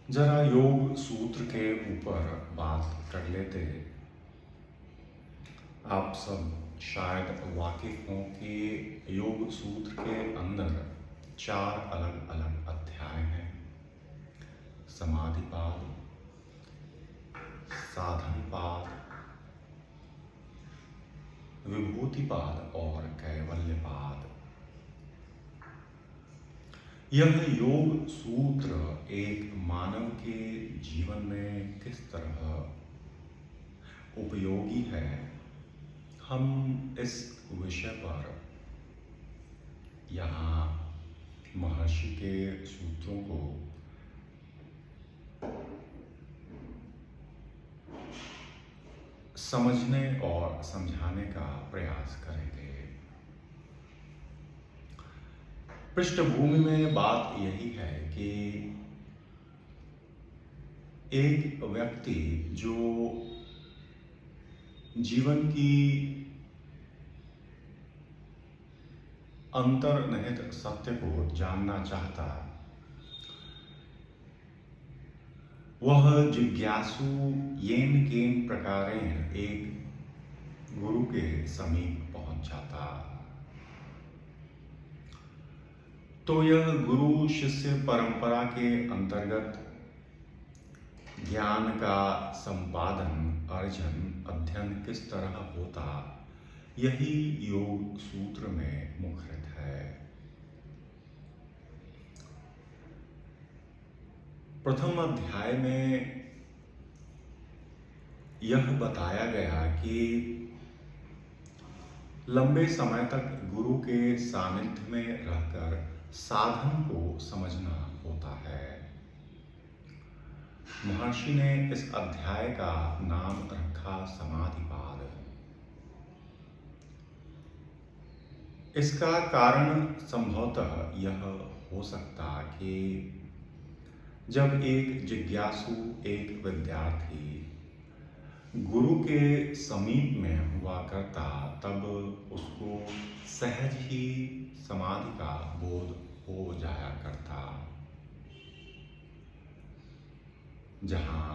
जरा योग सूत्र के ऊपर बात कर लेते। आप सब शायद वाकिफ हों कि योग सूत्र के अंदर 4 अलग अलग अध्याय हैं। समाधिपाद, साधनपाद, विभूतिपाद और कैवल्यपाद। यह योग सूत्र एक मानव के जीवन में किस तरह उपयोगी है, हम इस विषय पर यहाँ महर्षि के सूत्रों को समझने और समझाने का प्रयास करेंगे। पृष्ठभूमि में बात यही है कि एक व्यक्ति जो जीवन की अंतर्निहित सत्य को जानना चाहता, वह जिज्ञासु येन केन प्रकारेण एक गुरु के समीप पहुंच जाता। तो यह गुरु शिष्य परंपरा के अंतर्गत ज्ञान का संपादन, अर्जन, अध्ययन किस तरह होता, यही योग सूत्र में मुखरित है। प्रथम अध्याय में यह बताया गया कि लंबे समय तक गुरु के सानिध्य में रहकर साधन को समझना होता है। महर्षि ने इस अध्याय का नाम रखा समाधिपाद। इसका कारण संभवतः यह हो सकता कि जब एक जिज्ञासु, एक विद्यार्थी गुरु के समीप में हुआ करता, तब उसको सहज ही समाधि का बोध हो जाया करता, जहाँ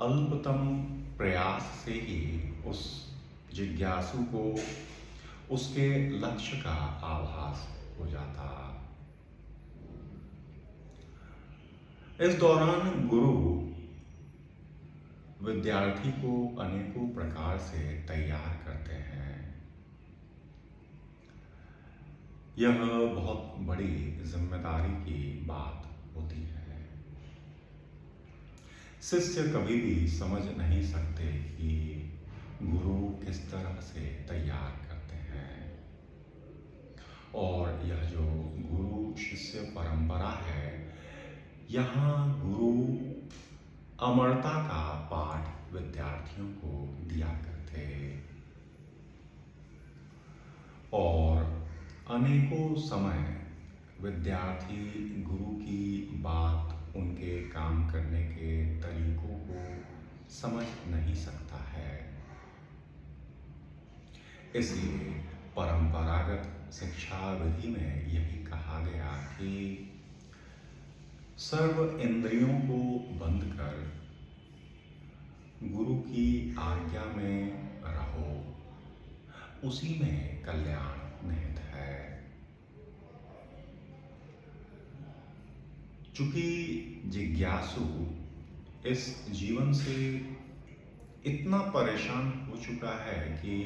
अल्पतम प्रयास से ही उस जिज्ञासु को उसके लक्ष्य का आभास हो जाता। इस दौरान गुरु विद्यार्थी को अनेकों प्रकार से तैयार करते हैं। यह बहुत बड़ी जिम्मेदारी की बात होती है। शिष्य कभी भी समझ नहीं सकते कि गुरु किस तरह से तैयार करते हैं। और यह जो गुरु शिष्य परंपरा है, यहाँ गुरु अमरता का पाठ विद्यार्थियों को दिया करते और अनेकों समय विद्यार्थी गुरु की बात, उनके काम करने के तरीकों को समझ नहीं सकता है। इसलिए परंपरागत शिक्षा विधि में यही कहा गया कि सर्व इंद्रियों को बंद कर गुरु की आज्ञा में रहो, उसी में कल्याण निहित है। चूंकि जिज्ञासु इस जीवन से इतना परेशान हो चुका है कि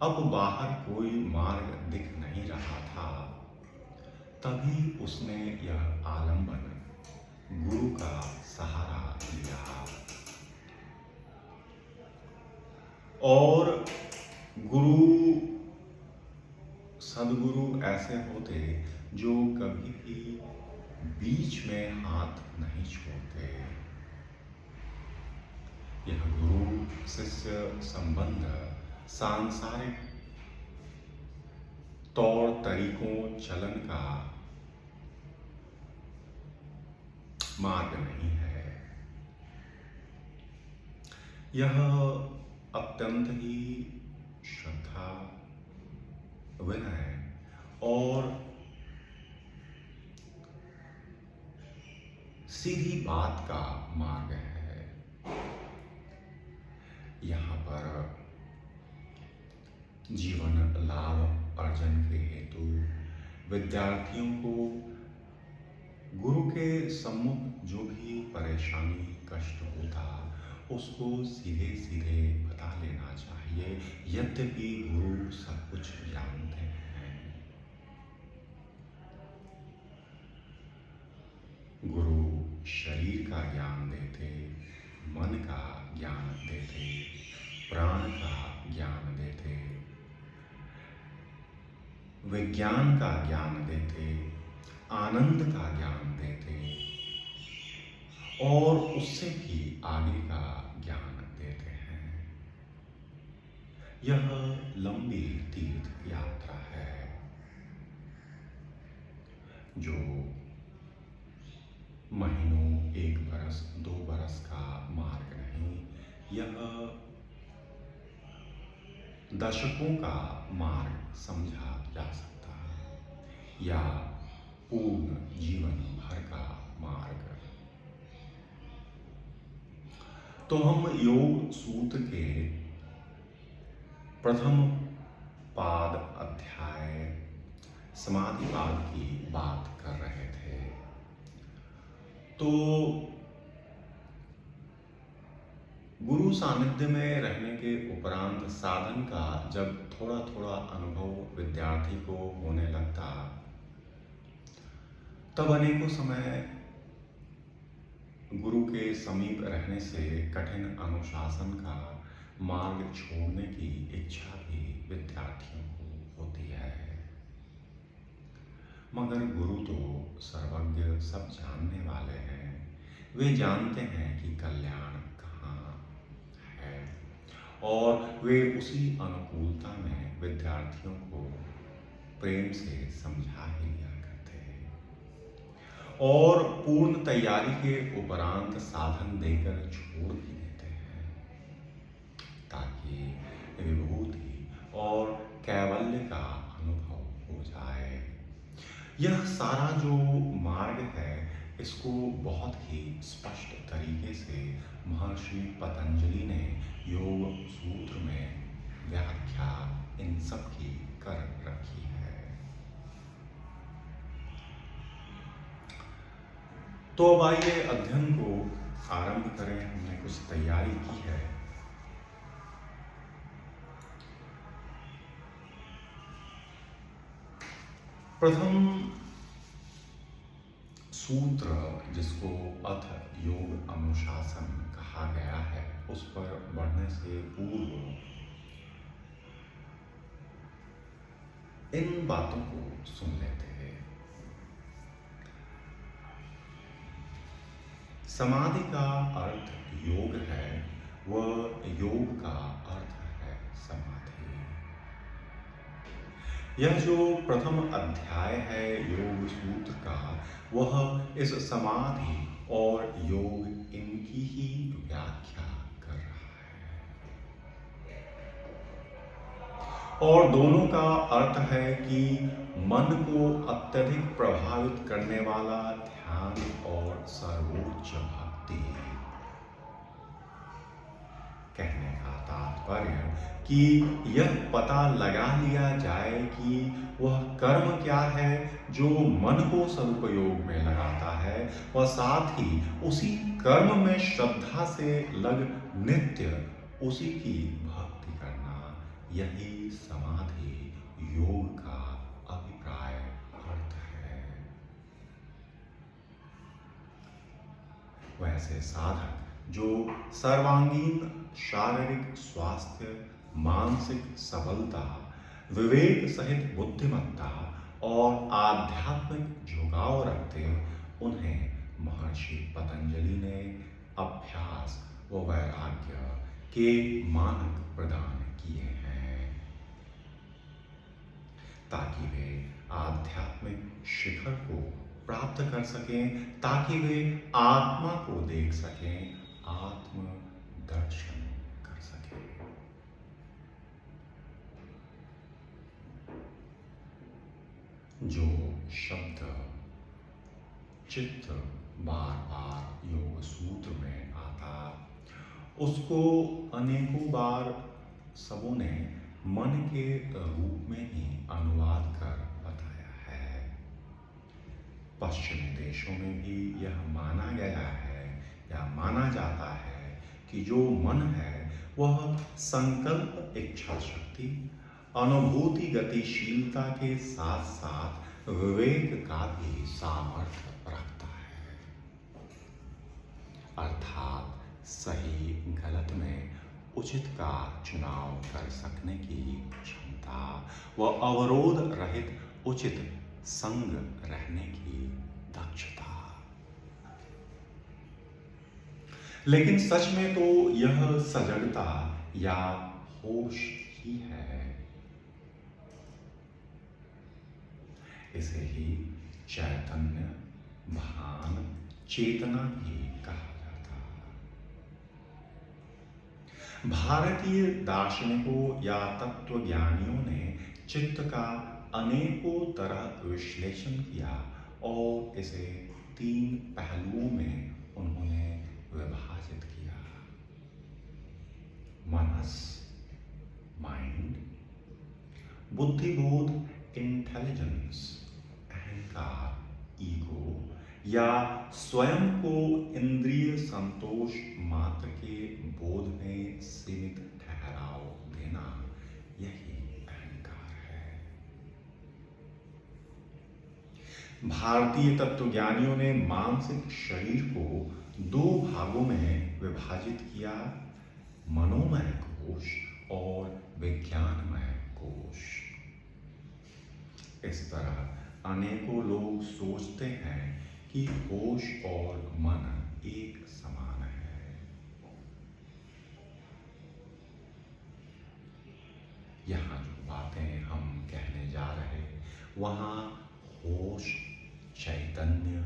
अब बाहर कोई मार्ग दिख नहीं रहा था, तभी उसने यह आलंबन गुरु का सहारा लिया। और गुरु, सदगुरु ऐसे होते जो कभी भी बीच में हाथ नहीं छोड़ते। यह गुरु शिष्य संबंध सांसारिक तौर तरीकों, चलन का मार्ग नहीं है। यह अत्यंत ही श्रद्धा, विनय और सीधी बात का मार्ग है। यहाँ पर जीवन लाभ अर्जन के हेतु विद्यार्थियों को गुरु के सम्मुख जो भी परेशानी कष्ट होता उसको सीधे सीधे बता लेना चाहिए। यद्यपि गुरु सब कुछ जानते हैं, गुरु शरीर का ज्ञान देते, मन का ज्ञान देते, प्राण का ज्ञान देते, विज्ञान का ज्ञान देते, आनंद का ज्ञान देते और उससे भी आगे का ज्ञान देते हैं। यह लंबी तीर्थ यात्रा है जो महीनों, एक बरस, 2 बरस का मार्ग नहीं, यह दशकों का मार्ग समझा जा सकता है या पूर्ण जीवन भर का मार्ग। तो हम योग सूत्र के प्रथम पाद अध्याय समाधि पाद की बात कर रहे थे। तो गुरु सानिध्य में रहने के उपरांत साधन का जब थोड़ा थोड़ा अनुभव विद्यार्थी को होने लगता, तब अनेकों समय गुरु के समीप रहने से कठिन अनुशासन का मार्ग छोड़ने की इच्छा भी विद्यार्थियों को होती है। मगर गुरु तो सर्वज्ञ, सब जानने वाले हैं। वे जानते हैं कि कल्याण कहाँ है और वे उसी अनुकूलता में विद्यार्थियों को प्रेम से समझा ही लिया करते हैं और पूर्ण तैयारी के उपरांत साधन देकर छोड़ भी देते हैं ताकि विभूति और कैवल्य का अनुभव हो जाए। यह सारा जो मार्ग है, इसको बहुत ही स्पष्ट तरीके से महर्षि पतंजलि ने योग सूत्र में व्याख्या इन सब की कर रखी है। तो अब आइए अध्ययन को आरंभ करें। हमने कुछ तैयारी की है। प्रथम सूत्र जिसको अथ योग अनुशासन कहा गया है, उस पर बढ़ने से पूर्व इन बातों को सुन लेते हैं। समाधि का अर्थ योग है, वह योग का अर्थ है समाधि। यह जो प्रथम अध्याय है योग सूत्र का, वह इस समाधि और योग इनकी ही व्याख्या कर रहा है और दोनों का अर्थ है कि मन को अत्यधिक प्रभावित करने वाला ध्यान और सर्वोच्च भक्ति। कहने का तात्पर्य कि यह पता लगा लिया जाए कि वह कर्म क्या है जो मन को सदुपयोग में लगाता है और साथ ही उसी कर्म में श्रद्धा से लग नित्य उसी की भक्ति करना, यही समाधि योग का अभिप्राय अर्थ है। वैसे साधक जो सर्वांगीण शारीरिक स्वास्थ्य, मानसिक सबलता, विवेक सहित बुद्धिमत्ता और आध्यात्मिक झुकाव रखते, उन्हें महर्षि पतंजलि ने अभ्यास व वैराग्य के मानक प्रदान किए हैं ताकि वे आध्यात्मिक शिखर को प्राप्त कर सकें, ताकि वे आत्मा को देख सकें, आत्म दर्शन कर सकें। जो शब्द, चित्त, बार बार योग सूत्र में आता, उसको अनेकों बार सबों ने मन के रूप में ही अनुवाद कर बताया है। पश्चिमी देशों में भी यह माना गया है या माना जाता है कि जो मन है वह संकल्प, इच्छा शक्ति, अनुभूति, गतिशीलता के साथ साथ विवेक का भी सामर्थ्य रखता है। अर्थात सही गलत में उचित का चुनाव कर सकने की क्षमता व अवरोध रहित उचित संग रहने की दक्षता। लेकिन सच में तो यह सजगता या होश ही है। इसे ही चैतन्य, भान, चेतना भी कहा जाता है। भारतीय दार्शनिकों या तत्वज्ञानियों ने चित्त का अनेकों तरह विश्लेषण किया और इसे 3 पहलुओं में उन्होंने विभाजित किया। मनस, माइंड, बुद्धिबोध, इंटेलिजेंस, अहंकार, ईगो, या स्वयं को इंद्रिय संतोष मात्र के बोध में सीमित ठहराव देना, यही अहंकार है। भारतीय तत्वज्ञानियों ने मानसिक शरीर को 2 भागों में विभाजित किया, मनोमय कोश और विज्ञानमय कोश। इस तरह अनेकों लोग सोचते हैं कि होश और मन एक समान है। यहाँ जो बातें हम कहने जा रहे, वहाँ होश, चैतन्य,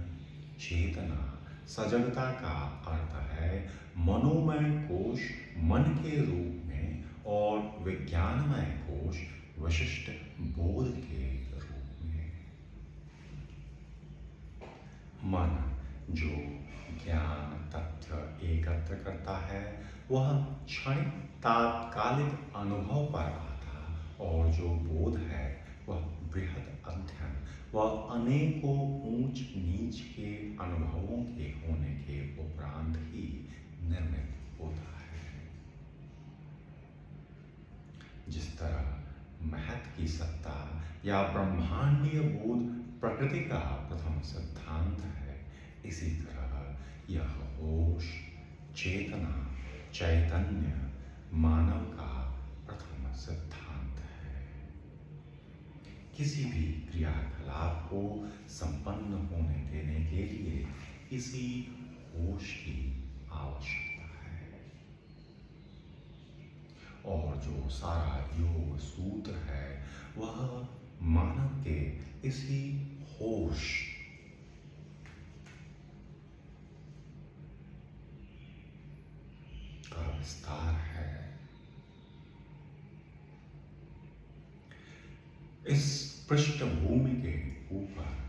चेतना, सजगता का अर्थ है मनोमय कोश मन के रूप में और विज्ञानमय कोश विशिष्ट बोध के रूप में। मन जो ज्ञान तथ्य एकत्र करता है वह क्षणिक तात्कालिक अनुभव पर आता, और जो बोध है वह बृहद अध्ययन व अनेकों ऊंच नीच के अनुभवों के होने के उपरांत ही निर्मित होता है। जिस तरह महत की सत्ता या ब्रह्मांडीय बोध प्रकृति का प्रथम सिद्धांत है, इसी तरह यह होश, चेतना, चैतन्य मानव का प्रथम सिद्धांत है। किसी भी क्रियाकलाप को संपन्न होने देने के लिए इसी होश की आवश्यकता है। और जो सारा योग सूत्र है वह मानव के इसी होश का विस्तार है। इस पृष्ठभूमि के ऊपर